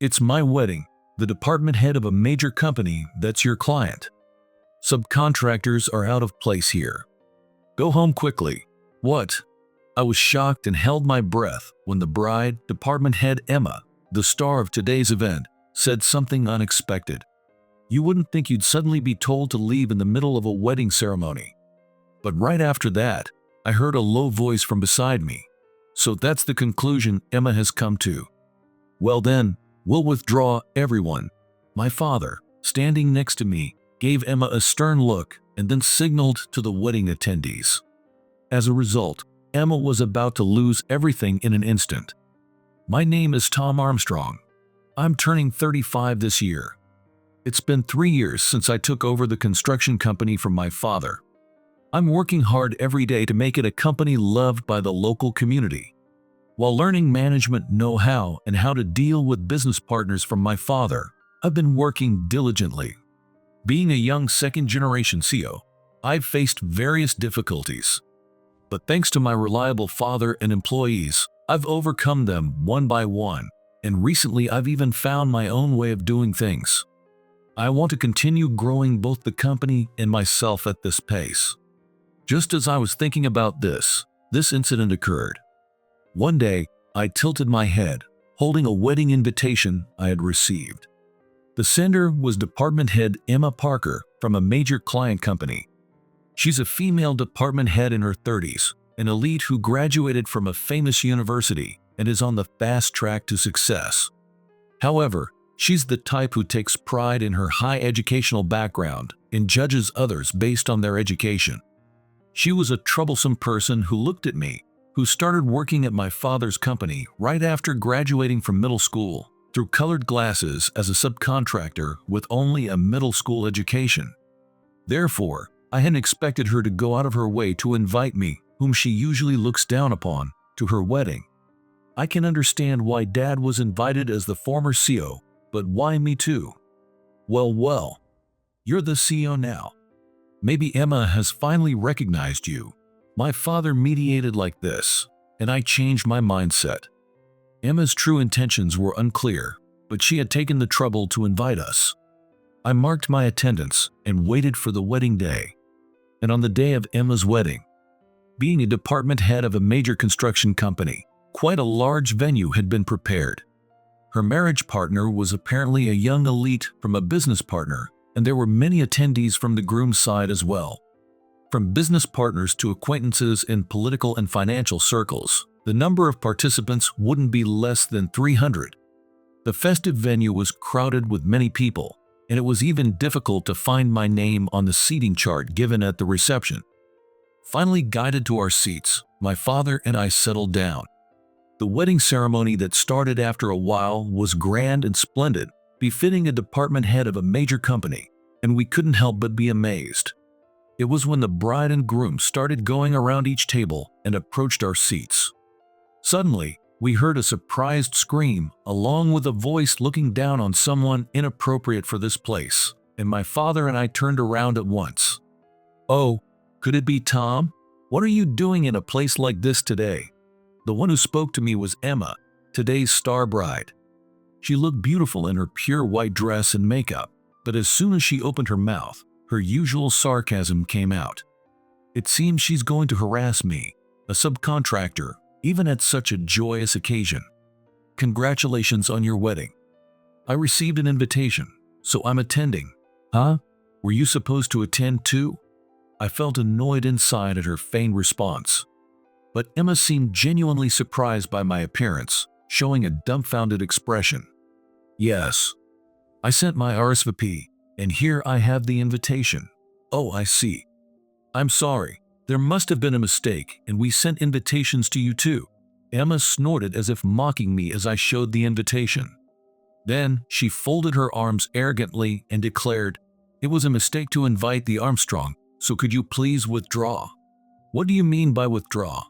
It's my wedding, the department head of a major company that's your client. Subcontractors are out of place here. Go home quickly. What? I was shocked and held my breath when the bride, department head Emma, the star of today's event, said something unexpected. You wouldn't think you'd suddenly be told to leave in the middle of a wedding ceremony. But right after that, I heard a low voice from beside me. So that's the conclusion Emma has come to. Well then, we'll withdraw, everyone. My father, standing next to me, gave Emma a stern look and then signaled to the wedding attendees. As a result, Emma was about to lose everything in an instant. My name is Tom Armstrong. I'm turning 35 this year. It's been 3 years since I took over the construction company from my father. I'm working hard every day to make it a company loved by the local community, while learning management know-how and how to deal with business partners from my father. I've been working diligently. Being a young second-generation CEO, I've faced various difficulties. But thanks to my reliable father and employees, I've overcome them one by one, and recently I've even found my own way of doing things. I want to continue growing both the company and myself at this pace. Just as I was thinking about this incident occurred. One day, I tilted my head, holding a wedding invitation I had received. The sender was department head Emma Parker from a major client company. She's a female department head in her 30s, an elite who graduated from a famous university and is on the fast track to success. However, she's the type who takes pride in her high educational background and judges others based on their education. She was a troublesome person who looked at me, who started working at my father's company right after graduating from middle school, through colored glasses as a subcontractor with only a middle school education. Therefore, I hadn't expected her to go out of her way to invite me, whom she usually looks down upon, to her wedding. I can understand why Dad was invited as the former CEO, but why me too? Well, you're the CEO now. Maybe Emma has finally recognized you. My father mediated like this, and I changed my mindset. Emma's true intentions were unclear, but she had taken the trouble to invite us. I marked my attendance and waited for the wedding day. And on the day of Emma's wedding, being a department head of a major construction company, quite a large venue had been prepared. Her marriage partner was apparently a young elite from a business partner, and there were many attendees from the groom's side as well. From business partners to acquaintances in political and financial circles, the number of participants wouldn't be less than 300. The festive venue was crowded with many people, and it was even difficult to find my name on the seating chart given at the reception. Finally guided to our seats, my father and I settled down. The wedding ceremony that started after a while was grand and splendid, befitting a department head of a major company, and we couldn't help but be amazed. It was when the bride and groom started going around each table and approached our seats. Suddenly, we heard a surprised scream, along with a voice looking down on someone inappropriate for this place, and my father and I turned around at once. Oh, could it be Tom? What are you doing in a place like this today? The one who spoke to me was Emma, today's star bride. She looked beautiful in her pure white dress and makeup, but as soon as she opened her mouth, her usual sarcasm came out. It seems she's going to harass me, a subcontractor, even at such a joyous occasion. Congratulations on your wedding. I received an invitation, so I'm attending. Huh? Were you supposed to attend too? I felt annoyed inside at her feigned response. But Emma seemed genuinely surprised by my appearance, showing a dumbfounded expression. Yes. I sent my RSVP, and here I have the invitation. Oh, I see. I'm sorry. There must have been a mistake, and we sent invitations to you too. Emma snorted as if mocking me as I showed the invitation. Then she folded her arms arrogantly and declared, "It was a mistake to invite the Armstrong, so could you please withdraw?" What do you mean by withdraw?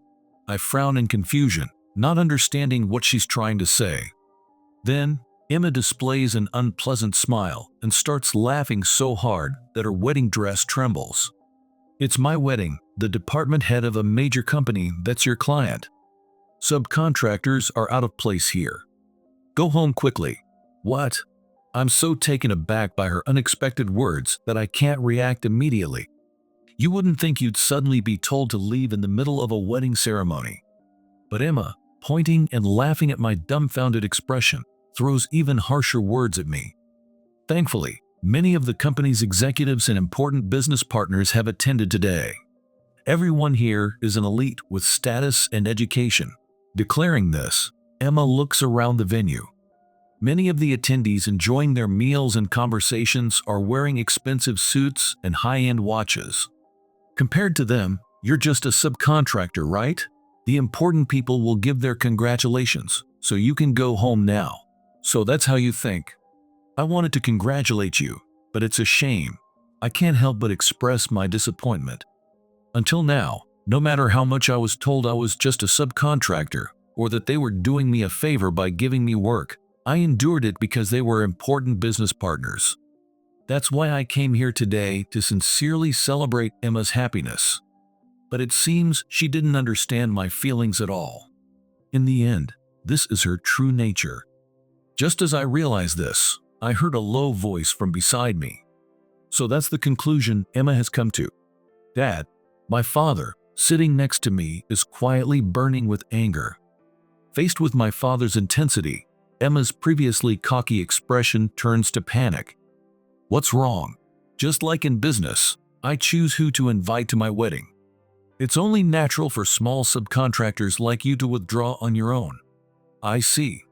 I frowned in confusion, not understanding what she's trying to say. Then, Emma displays an unpleasant smile and starts laughing so hard that her wedding dress trembles. It's my wedding, the department head of a major company that's your client. Subcontractors are out of place here. Go home quickly. What? I'm so taken aback by her unexpected words that I can't react immediately. You wouldn't think you'd suddenly be told to leave in the middle of a wedding ceremony. But Emma, pointing and laughing at my dumbfounded expression, throws even harsher words at me. Thankfully, many of the company's executives and important business partners have attended today. Everyone here is an elite with status and education. Declaring this, Emma looks around the venue. Many of the attendees enjoying their meals and conversations are wearing expensive suits and high-end watches. Compared to them, you're just a subcontractor, right? The important people will give their congratulations, so you can go home now. So that's how you think. I wanted to congratulate you, but it's a shame. I can't help but express my disappointment. Until now, no matter how much I was told I was just a subcontractor, or that they were doing me a favor by giving me work, I endured it because they were important business partners. That's why I came here today to sincerely celebrate Emma's happiness. But it seems she didn't understand my feelings at all. In the end, this is her true nature. Just as I realized this, I heard a low voice from beside me. So that's the conclusion Emma has come to. Dad, my father, sitting next to me, is quietly burning with anger. Faced with my father's intensity, Emma's previously cocky expression turns to panic. What's wrong? Just like in business, I choose who to invite to my wedding. It's only natural for small subcontractors like you to withdraw on your own. I see.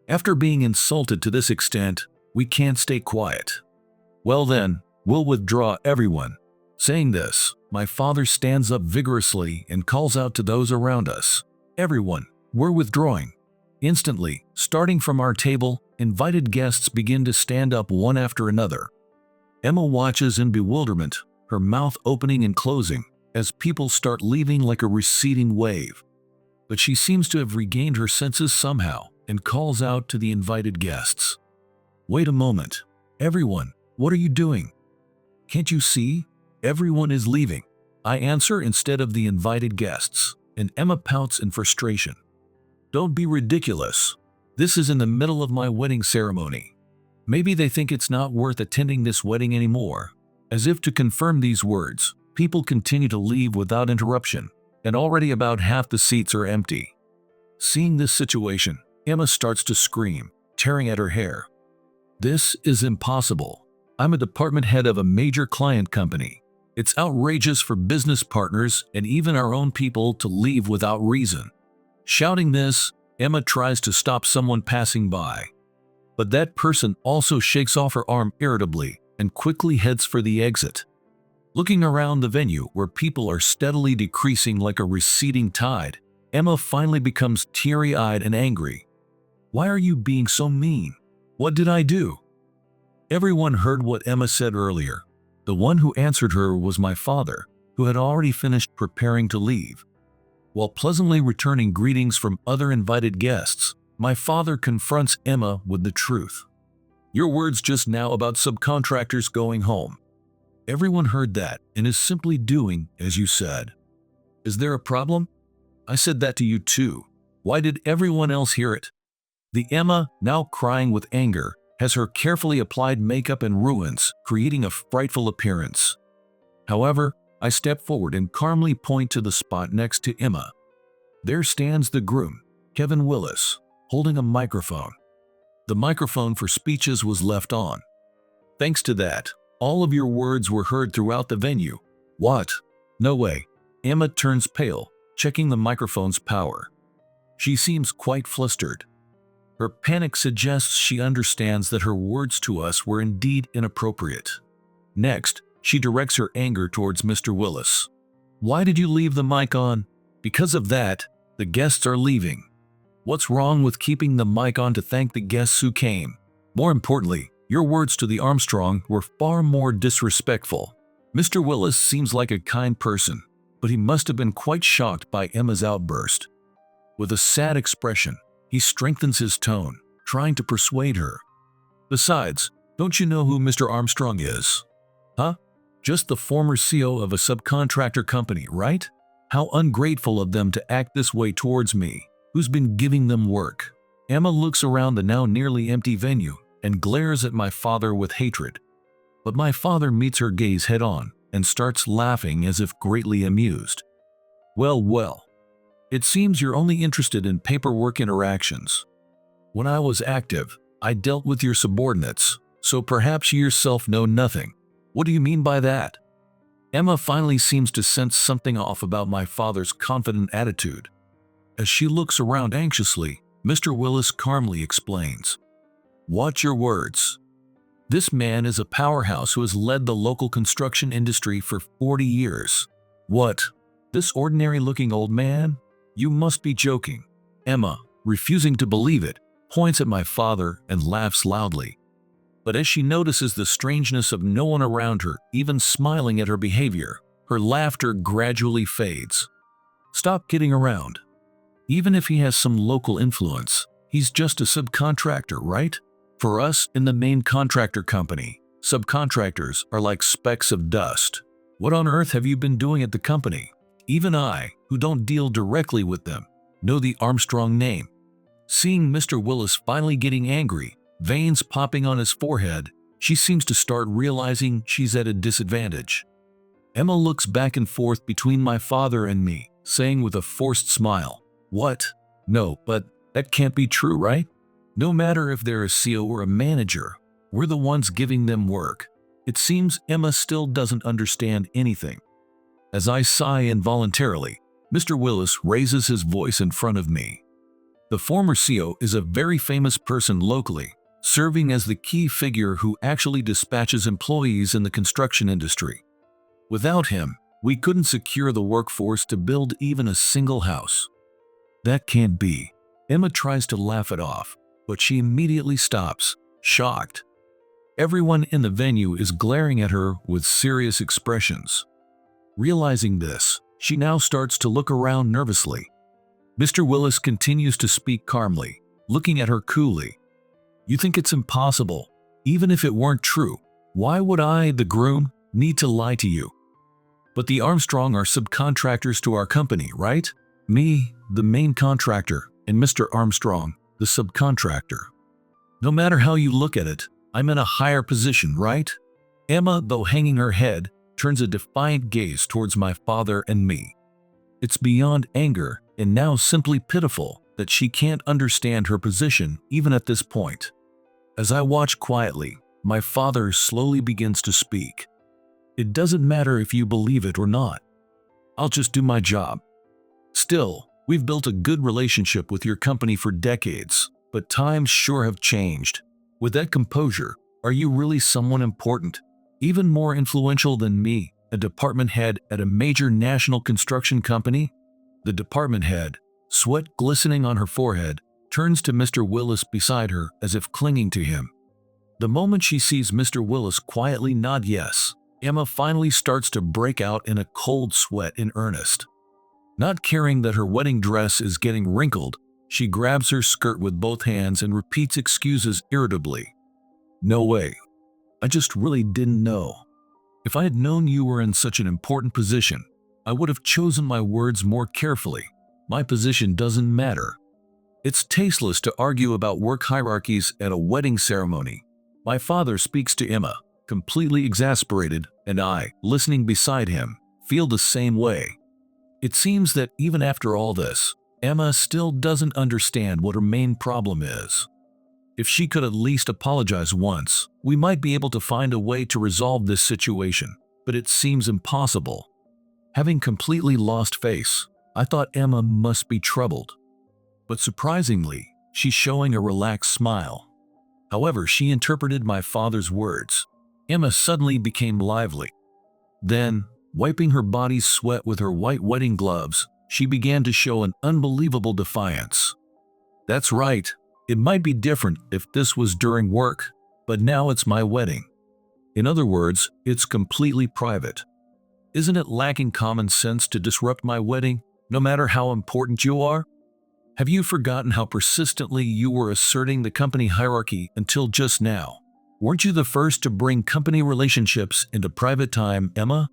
After being insulted to this extent, we can't stay quiet. Well then, we'll withdraw everyone. Saying this, my father stands up vigorously and calls out to those around us. Everyone, we're withdrawing. Instantly, starting from our table, invited guests begin to stand up one after another. Emma watches in bewilderment, her mouth opening and closing, as people start leaving like a receding wave. But she seems to have regained her senses somehow and calls out to the invited guests. Wait a moment. Everyone, what are you doing? Can't you see? Everyone is leaving. I answer instead of the invited guests, and Emma pouts in frustration. Don't be ridiculous. This is in the middle of my wedding ceremony. Maybe they think it's not worth attending this wedding anymore. As if to confirm these words, people continue to leave without interruption, and already about half the seats are empty. Seeing this situation, Emma starts to scream, tearing at her hair. This is impossible. I'm a department head of a major client company. It's outrageous for business partners and even our own people to leave without reason. Shouting this, Emma tries to stop someone passing by. But that person also shakes off her arm irritably and quickly heads for the exit. Looking around the venue where people are steadily decreasing like a receding tide, Emma finally becomes teary-eyed and angry. Why are you being so mean? What did I do? Everyone heard what Emma said earlier. The one who answered her was my father, who had already finished preparing to leave. While pleasantly returning greetings from other invited guests, my father confronts Emma with the truth. Your words just now about subcontractors going home. Everyone heard that and is simply doing as you said. Is there a problem? I said that to you too. Why did everyone else hear it? The Emma, now crying with anger, has her carefully applied makeup in ruins, creating a frightful appearance. However, I step forward and calmly point to the spot next to Emma. There stands the groom, Kevin Willis, holding a microphone. The microphone for speeches was left on. Thanks to that, all of your words were heard throughout the venue. What? No way. Emma turns pale, checking the microphone's power. She seems quite flustered. Her panic suggests she understands that her words to us were indeed inappropriate. Next, she directs her anger towards Mr. Willis. Why did you leave the mic on? Because of that, the guests are leaving. What's wrong with keeping the mic on to thank the guests who came? More importantly, your words to the Armstrong were far more disrespectful. Mr. Willis seems like a kind person, but he must have been quite shocked by Emma's outburst. With a sad expression, he strengthens his tone, trying to persuade her. Besides, don't you know who Mr. Armstrong is? Huh? Just the former CEO of a subcontractor company, right? How ungrateful of them to act this way towards me, who's been giving them work. Emma looks around the now nearly empty venue and glares at my father with hatred. But my father meets her gaze head-on and starts laughing as if greatly amused. Well, well, it seems you're only interested in paperwork interactions. When I was active, I dealt with your subordinates, so perhaps you yourself know nothing. What do you mean by that? Emma finally seems to sense something off about my father's confident attitude. As she looks around anxiously, Mr. Willis calmly explains. Watch your words. This man is a powerhouse who has led the local construction industry for 40 years. What? This ordinary-looking old man? You must be joking. Emma, refusing to believe it, points at my father and laughs loudly. But as she notices the strangeness of no one around her, even smiling at her behavior, her laughter gradually fades. Stop kidding around. Even if he has some local influence, he's just a subcontractor, right? For us in the main contractor company, subcontractors are like specks of dust. What on earth have you been doing at the company? Even I, who don't deal directly with them, know the Armstrong name. Seeing Mr. Willis finally getting angry, veins popping on his forehead, she seems to start realizing she's at a disadvantage. Emma looks back and forth between my father and me, saying with a forced smile, What? No, but that can't be true, right? No matter if they're a CO or a manager, we're the ones giving them work. It seems Emma still doesn't understand anything. As I sigh involuntarily, Mr. Willis raises his voice in front of me. The former CO is a very famous person locally, serving as the key figure who actually dispatches employees in the construction industry. Without him, we couldn't secure the workforce to build even a single house. That can't be. Emma tries to laugh it off, but she immediately stops, shocked. Everyone in the venue is glaring at her with serious expressions. Realizing this, she now starts to look around nervously. Mr. Willis continues to speak calmly, looking at her coolly. You think it's impossible? Even if it weren't true, why would I, the groom, need to lie to you? But the Armstrong are subcontractors to our company, right? Me, the main contractor, and Mr. Armstrong, the subcontractor. No matter how you look at it, I'm in a higher position, right? Emma, though hanging her head, turns a defiant gaze towards my father and me. It's beyond anger and now simply pitiful that she can't understand her position even at this point. As I watch quietly, my father slowly begins to speak. It doesn't matter if you believe it or not. I'll just do my job. Still, we've built a good relationship with your company for decades, but times sure have changed. With that composure, are you really someone important? Even more influential than me, a department head at a major national construction company? The department head, sweat glistening on her forehead, turns to Mr. Willis beside her as if clinging to him. The moment she sees Mr. Willis quietly nod yes, Emma finally starts to break out in a cold sweat in earnest. Not caring that her wedding dress is getting wrinkled, she grabs her skirt with both hands and repeats excuses irritably. No way. I just really didn't know. If I had known you were in such an important position, I would have chosen my words more carefully. My position doesn't matter. It's tasteless to argue about work hierarchies at a wedding ceremony. My father speaks to Emma, completely exasperated, and I, listening beside him, feel the same way. It seems that even after all this, Emma still doesn't understand what her main problem is. If she could at least apologize once, we might be able to find a way to resolve this situation, but it seems impossible. Having completely lost face, I thought Emma must be troubled. But surprisingly, she's showing a relaxed smile. However, she interpreted my father's words. Emma suddenly became lively. Then, wiping her body's sweat with her white wedding gloves, she began to show an unbelievable defiance. That's right. It might be different if this was during work, but now it's my wedding. In other words, it's completely private. Isn't it lacking common sense to disrupt my wedding, no matter how important you are? Have you forgotten how persistently you were asserting the company hierarchy until just now? Weren't you the first to bring company relationships into private time, Emma?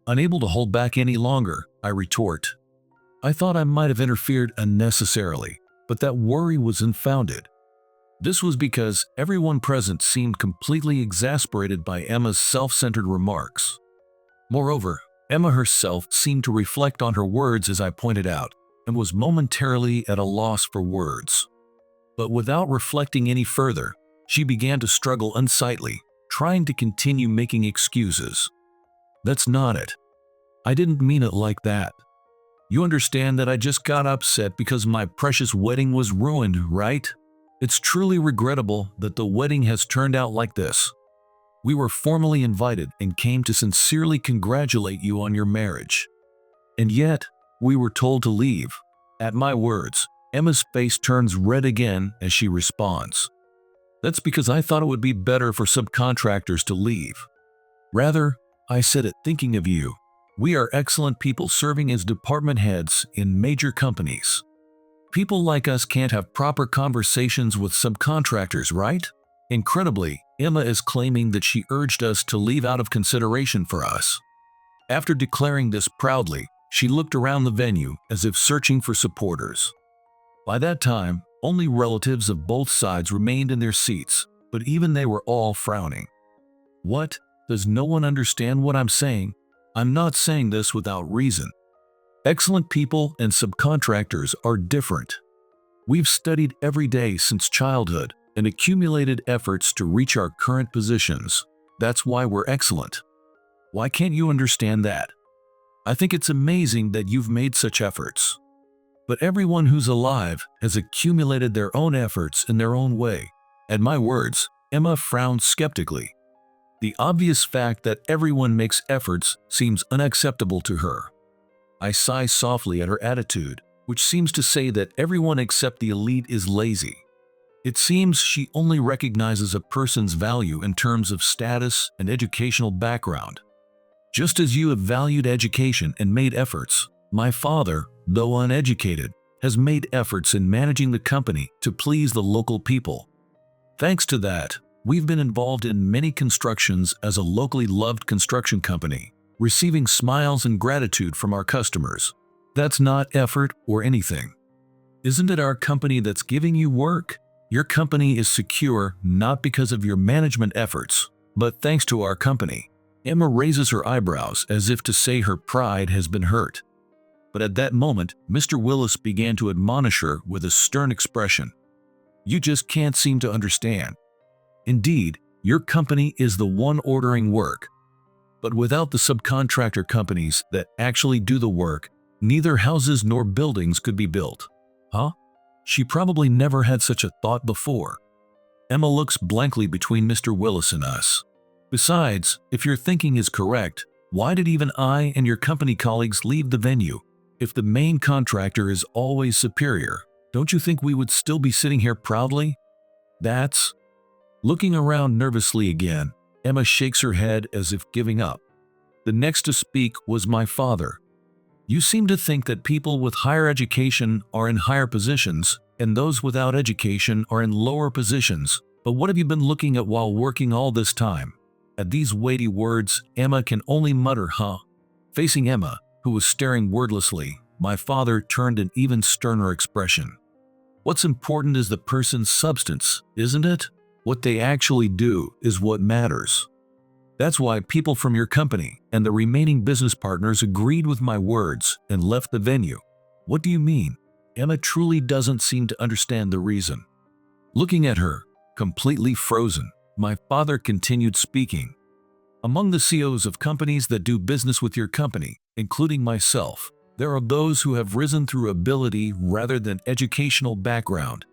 Unable to hold back any longer, I retort. I thought I might have interfered unnecessarily, but that worry was unfounded. This was because everyone present seemed completely exasperated by Emma's self-centered remarks. Moreover, Emma herself seemed to reflect on her words as I pointed out, and was momentarily at a loss for words. But without reflecting any further, she began to struggle unsightly, trying to continue making excuses. That's not it. I didn't mean it like that. You understand that I just got upset because my precious wedding was ruined, right? It's truly regrettable that the wedding has turned out like this. We were formally invited and came to sincerely congratulate you on your marriage. And yet, we were told to leave. At my words, Emma's face turns red again as she responds. That's because I thought it would be better for subcontractors to leave. Rather, I said it thinking of you. We are excellent people serving as department heads in major companies. People like us can't have proper conversations with subcontractors, right? Incredibly, Emma is claiming that she urged us to leave out of consideration for us. After declaring this proudly, she looked around the venue as if searching for supporters. By that time, only relatives of both sides remained in their seats, but even they were all frowning. What? Does no one understand what I'm saying? I'm not saying this without reason. Excellent people and subcontractors are different. We've studied every day since childhood and accumulated efforts to reach our current positions. That's why we're excellent. Why can't you understand that? I think it's amazing that you've made such efforts. But everyone who's alive has accumulated their own efforts in their own way. At my words, Emma frowned skeptically. The obvious fact that everyone makes efforts seems unacceptable to her. I sigh softly at her attitude, which seems to say that everyone except the elite is lazy. It seems she only recognizes a person's value in terms of status and educational background. Just as you have valued education and made efforts, my father, though uneducated, has made efforts in managing the company to please the local people. Thanks to that, we've been involved in many constructions as a locally loved construction company, receiving smiles and gratitude from our customers. That's not effort or anything. Isn't it our company that's giving you work? Your company is secure not because of your management efforts, but thanks to our company. Emma raises her eyebrows as if to say her pride has been hurt. But at that moment, Mr. Willis began to admonish her with a stern expression. You just can't seem to understand. Indeed, your company is the one ordering work. But without the subcontractor companies that actually do the work, neither houses nor buildings could be built. Huh? She probably never had such a thought before. Emma looks blankly between Mr. Willis and us. Besides, if your thinking is correct, why did even I and your company colleagues leave the venue? If the main contractor is always superior, don't you think we would still be sitting here proudly? That's... Looking around nervously again, Emma shakes her head as if giving up. The next to speak was my father. You seem to think that people with higher education are in higher positions, and those without education are in lower positions. But what have you been looking at while working all this time? At these weighty words, Emma can only mutter, huh? Facing Emma, who was staring wordlessly, my father turned an even sterner expression. What's important is the person's substance, isn't it? What they actually do is what matters. That's why people from your company and the remaining business partners agreed with my words and left the venue. What do you mean? Emma truly doesn't seem to understand the reason. Looking at her, completely frozen, my father continued speaking. Among the CEOs of companies that do business with your company, including myself, there are those who have risen through ability rather than educational background.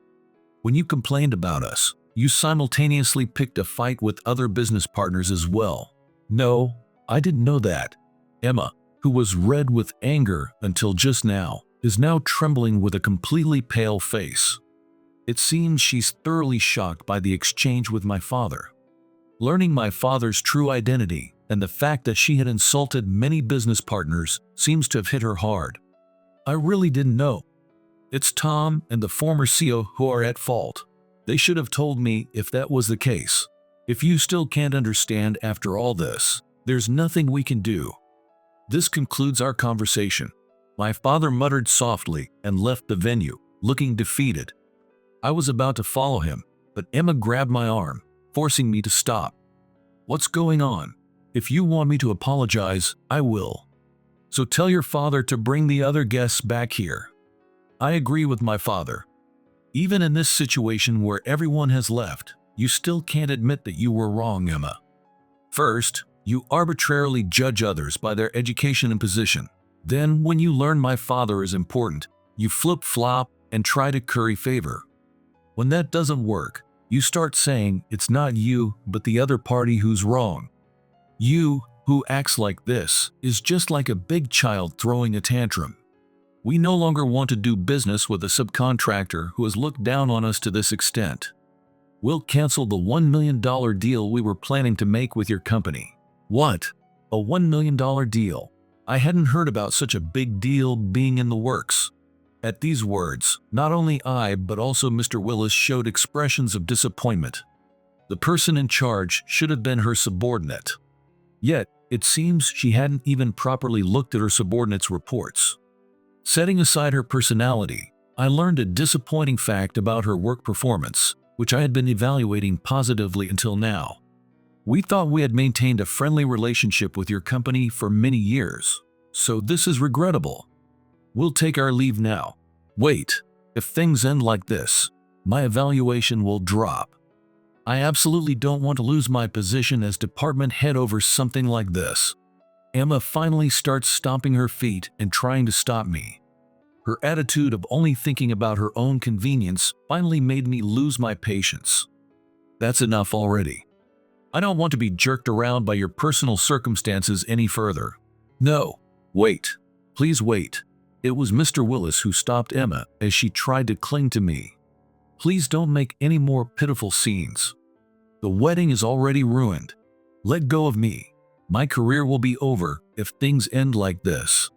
When you complained about us, you simultaneously picked a fight with other business partners as well. No, I didn't know that. Emma, who was red with anger until just now, is now trembling with a completely pale face. It seems she's thoroughly shocked by the exchange with my father. Learning my father's true identity and the fact that she had insulted many business partners seems to have hit her hard. I really didn't know. It's Tom and the former CEO who are at fault. They should have told me if that was the case. If you still can't understand after all this, there's nothing we can do. This concludes our conversation. My father muttered softly and left the venue, looking defeated. I was about to follow him, but Emma grabbed my arm, forcing me to stop. "What's going on? If you want me to apologize, I will. So tell your father to bring the other guests back here." I agree with my father. Even in this situation where everyone has left, you still can't admit that you were wrong, Emma. First, you arbitrarily judge others by their education and position. Then, when you learn my father is important, you flip-flop and try to curry favor. When that doesn't work, you start saying it's not you but the other party who's wrong. You, who acts like this, is just like a big child throwing a tantrum. We no longer want to do business with a subcontractor who has looked down on us to this extent. We'll cancel the $1 million deal we were planning to make with your company. What? A $1 million deal? I hadn't heard about such a big deal being in the works. At these words, not only I but also Mr. Willis showed expressions of disappointment. The person in charge should have been her subordinate. Yet, it seems she hadn't even properly looked at her subordinate's reports. Setting aside her personality, I learned a disappointing fact about her work performance, which I had been evaluating positively until now. We thought we had maintained a friendly relationship with your company for many years, so this is regrettable. We'll take our leave now. Wait, if things end like this, my evaluation will drop. I absolutely don't want to lose my position as department head over something like this. Emma finally starts stomping her feet and trying to stop me. Her attitude of only thinking about her own convenience finally made me lose my patience. That's enough already. I don't want to be jerked around by your personal circumstances any further. No, wait. Please wait. It was Mr. Willis who stopped Emma as she tried to cling to me. Please don't make any more pitiful scenes. The wedding is already ruined. Let go of me. My career will be over if things end like this.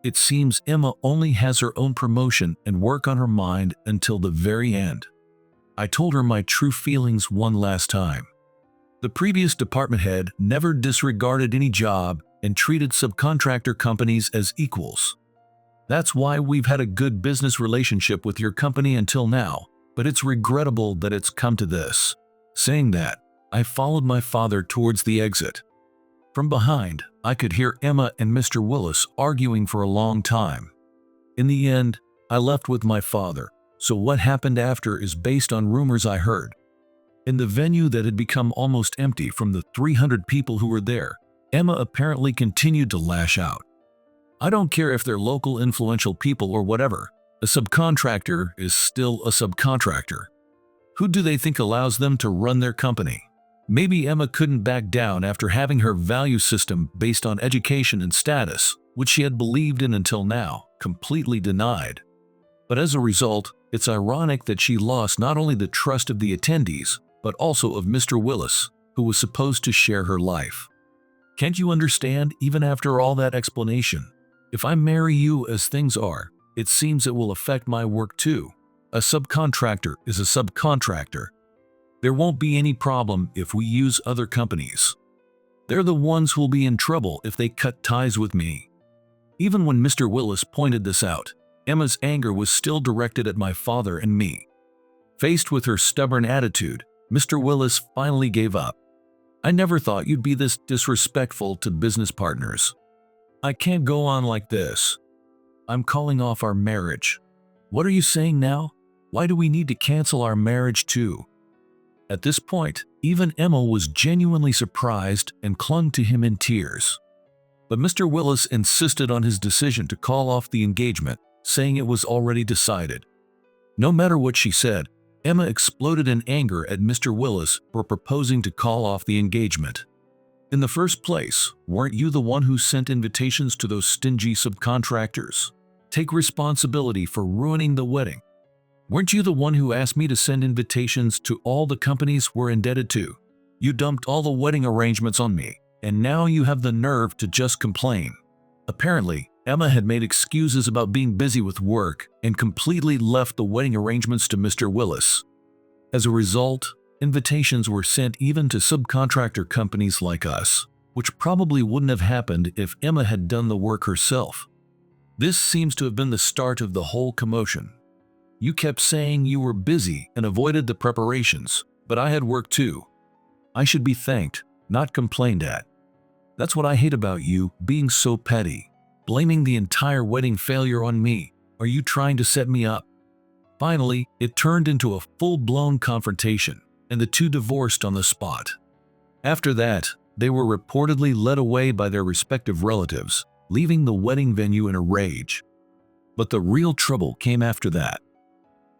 It seems Emma only has her own promotion and work on her mind until the very end. I told her my true feelings one last time. The previous department head never disregarded any job and treated subcontractor companies as equals. That's why we've had a good business relationship with your company until now, but it's regrettable that it's come to this. Saying that, I followed my father towards the exit. From behind, I could hear Emma and Mr. Willis arguing for a long time. In the end, I left with my father, so what happened after is based on rumors I heard. In the venue that had become almost empty from the 300 people who were there, Emma apparently continued to lash out. I don't care if they're local influential people or whatever, a subcontractor is still a subcontractor. Who do they think allows them to run their company? Maybe Emma couldn't back down after having her value system based on education and status, which she had believed in until now, completely denied. But as a result, it's ironic that she lost not only the trust of the attendees, but also of Mr. Willis, who was supposed to share her life. Can't you understand, even after all that explanation? If I marry you as things are, it seems it will affect my work too. A subcontractor is a subcontractor. There won't be any problem if we use other companies. They're the ones who'll be in trouble if they cut ties with me. Even when Mr. Willis pointed this out, Emma's anger was still directed at my father and me. Faced with her stubborn attitude, Mr. Willis finally gave up. I never thought you'd be this disrespectful to business partners. I can't go on like this. I'm calling off our marriage. What are you saying now? Why do we need to cancel our marriage too? At this point, even Emma was genuinely surprised and clung to him in tears. But Mr. Willis insisted on his decision to call off the engagement, saying it was already decided. No matter what she said, Emma exploded in anger at Mr. Willis for proposing to call off the engagement. In the first place, weren't you the one who sent invitations to those stingy subcontractors? Take responsibility for ruining the wedding. Weren't you the one who asked me to send invitations to all the companies we're indebted to? You dumped all the wedding arrangements on me, and now you have the nerve to just complain. Apparently, Emma had made excuses about being busy with work and completely left the wedding arrangements to Mr. Willis. As a result, invitations were sent even to subcontractor companies like us, which probably wouldn't have happened if Emma had done the work herself. This seems to have been the start of the whole commotion. You kept saying you were busy and avoided the preparations, but I had work too. I should be thanked, not complained at. That's what I hate about you, being so petty. Blaming the entire wedding failure on me. Are you trying to set me up? Finally, it turned into a full-blown confrontation, and the two divorced on the spot. After that, they were reportedly led away by their respective relatives, leaving the wedding venue in a rage. But the real trouble came after that.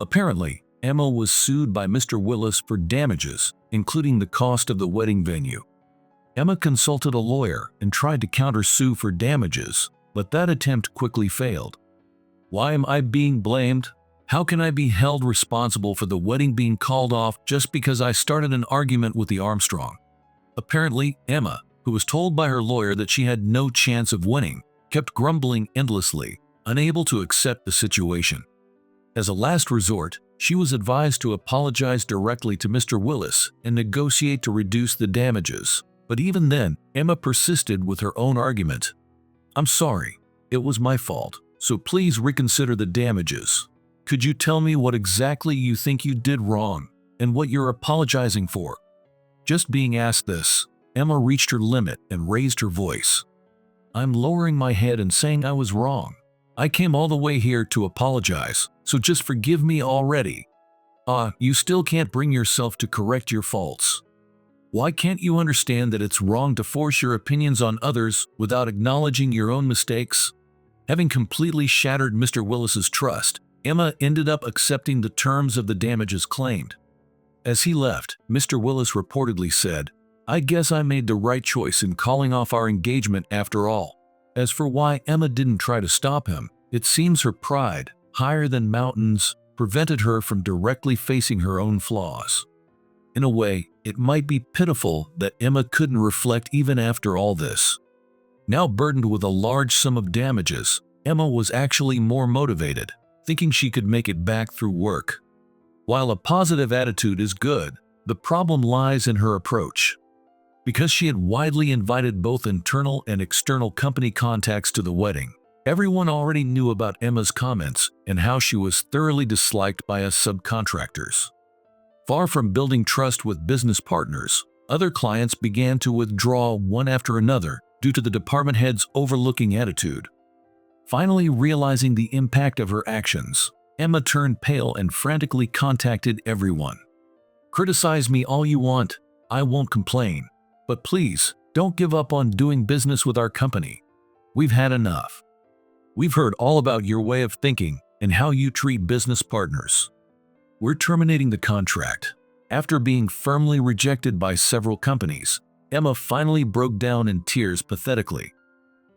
Apparently, Emma was sued by Mr. Willis for damages, including the cost of the wedding venue. Emma consulted a lawyer and tried to countersue for damages, but that attempt quickly failed. Why am I being blamed? How can I be held responsible for the wedding being called off just because I started an argument with the Armstrong? Apparently, Emma, who was told by her lawyer that she had no chance of winning, kept grumbling endlessly, unable to accept the situation. As a last resort, she was advised to apologize directly to Mr. Willis and negotiate to reduce the damages. But even then, Emma persisted with her own argument. I'm sorry, it was my fault, so please reconsider the damages. Could you tell me what exactly you think you did wrong, and what you're apologizing for? Just being asked this, Emma reached her limit and raised her voice. I'm lowering my head and saying I was wrong. I came all the way here to apologize, so just forgive me already. You still can't bring yourself to correct your faults. Why can't you understand that it's wrong to force your opinions on others without acknowledging your own mistakes? Having completely shattered Mr. Willis's trust, Emma ended up accepting the terms of the damages claimed. As he left, Mr. Willis reportedly said, I guess I made the right choice in calling off our engagement after all. As for why Emma didn't try to stop him, it seems her pride, higher than mountains, prevented her from directly facing her own flaws. In a way, it might be pitiful that Emma couldn't reflect even after all this. Now burdened with a large sum of damages, Emma was actually more motivated, thinking she could make it back through work. While a positive attitude is good, the problem lies in her approach. Because she had widely invited both internal and external company contacts to the wedding, everyone already knew about Emma's comments and how she was thoroughly disliked by us subcontractors. Far from building trust with business partners, other clients began to withdraw one after another due to the department head's overlooking attitude. Finally realizing the impact of her actions, Emma turned pale and frantically contacted everyone. Criticize me all you want, I won't complain. But please, don't give up on doing business with our company. We've had enough. We've heard all about your way of thinking and how you treat business partners. We're terminating the contract. After being firmly rejected by several companies, Emma finally broke down in tears pathetically.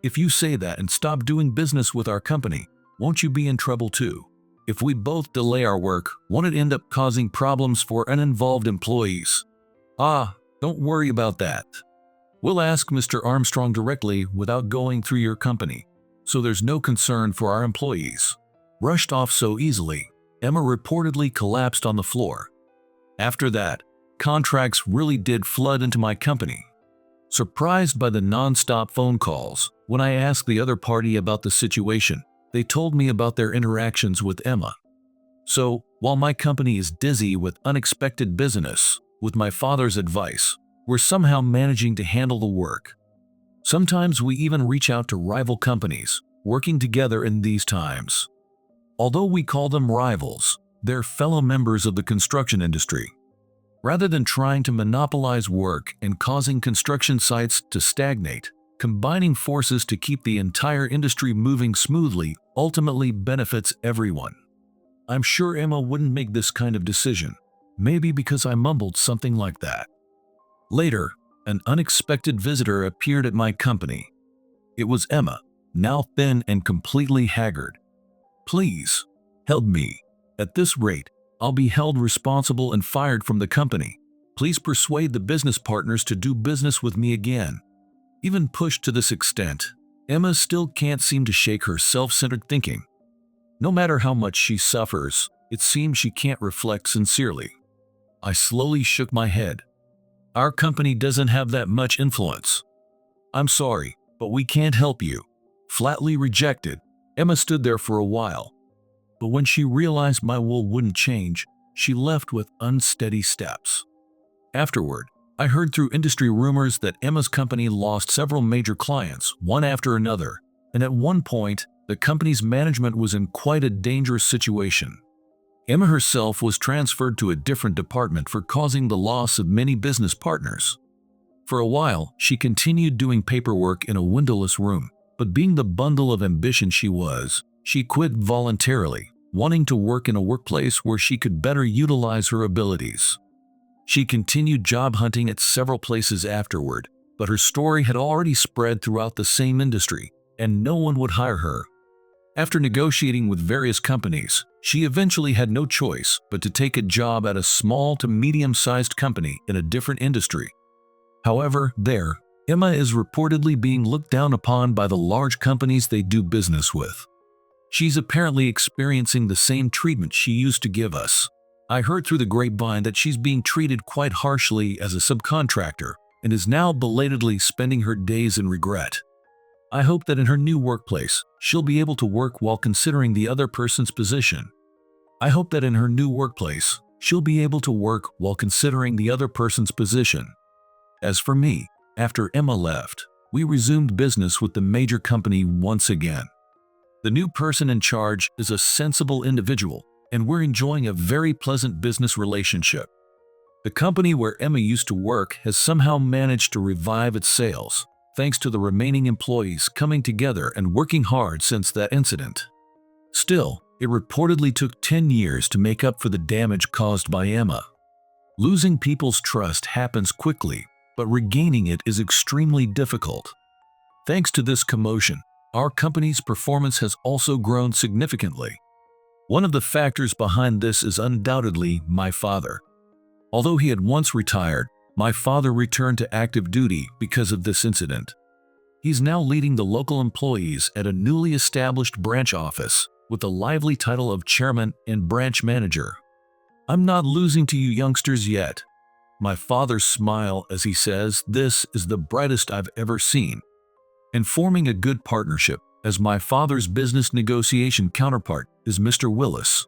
If you say that and stop doing business with our company, won't you be in trouble too? If we both delay our work, won't it end up causing problems for uninvolved employees? Don't worry about that. We'll ask Mr. Armstrong directly without going through your company, so there's no concern for our employees. Rushed off so easily, Emma reportedly collapsed on the floor. After that, contracts really did flood into my company. Surprised by the non-stop phone calls, when I asked the other party about the situation, they told me about their interactions with Emma. So, while my company is dizzy with unexpected business, with my father's advice, we're somehow managing to handle the work. Sometimes we even reach out to rival companies, working together in these times. Although we call them rivals, they're fellow members of the construction industry. Rather than trying to monopolize work and causing construction sites to stagnate, combining forces to keep the entire industry moving smoothly ultimately benefits everyone. I'm sure Emma wouldn't make this kind of decision, maybe because I mumbled something like that. Later, an unexpected visitor appeared at my company. It was Emma, now thin and completely haggard. Please, help me. At this rate, I'll be held responsible and fired from the company. Please persuade the business partners to do business with me again. Even pushed to this extent, Emma still can't seem to shake her self-centered thinking. No matter how much she suffers, it seems she can't reflect sincerely. I slowly shook my head. Our company doesn't have that much influence. I'm sorry, but we can't help you. Flatly rejected, Emma stood there for a while. but when she realized my will wouldn't change, she left with unsteady steps. Afterward, I heard through industry rumors that Emma's company lost several major clients, one after another, and at one point, the company's management was in quite a dangerous situation. Emma herself was transferred to a different department for causing the loss of many business partners. For a while, she continued doing paperwork in a windowless room, but being the bundle of ambition she was, she quit voluntarily, wanting to work in a workplace where she could better utilize her abilities. She continued job hunting at several places afterward, but her story had already spread throughout the same industry, and no one would hire her. After negotiating with various companies, she eventually had no choice but to take a job at a small to medium-sized company in a different industry. However, there, Emma is reportedly being looked down upon by the large companies they do business with. She's apparently experiencing the same treatment she used to give us. I heard through the grapevine that she's being treated quite harshly as a subcontractor and is now belatedly spending her days in regret. I hope that in her new workplace, she'll be able to work while considering the other person's position. As for me, after Emma left, we resumed business with the major company once again. The new person in charge is a sensible individual, and we're enjoying a very pleasant business relationship. The company where Emma used to work has somehow managed to revive its sales, thanks to the remaining employees coming together and working hard since that incident. Still, it reportedly took 10 years to make up for the damage caused by Emma. Losing people's trust happens quickly, but regaining it is extremely difficult. Thanks to this commotion, our company's performance has also grown significantly. One of the factors behind this is undoubtedly my father. Although he had once retired, my father returned to active duty because of this incident. He's now leading the local employees at a newly established branch office with the lively title of chairman and branch manager. I'm not losing to you youngsters yet. My father's smile as he says, "This is the brightest I've ever seen." And forming a good partnership, as my father's business negotiation counterpart is Mr. Willis.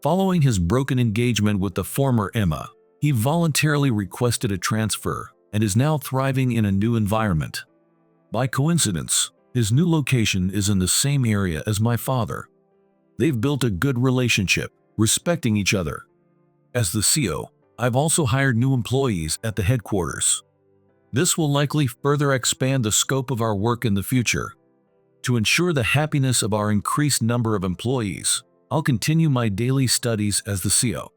Following his broken engagement with the former Emma, he voluntarily requested a transfer and is now thriving in a new environment. By coincidence, his new location is in the same area as my father. They've built a good relationship, respecting each other. As the CEO, I've also hired new employees at the headquarters. This will likely further expand the scope of our work in the future. To ensure the happiness of our increased number of employees, I'll continue my daily studies as the CEO.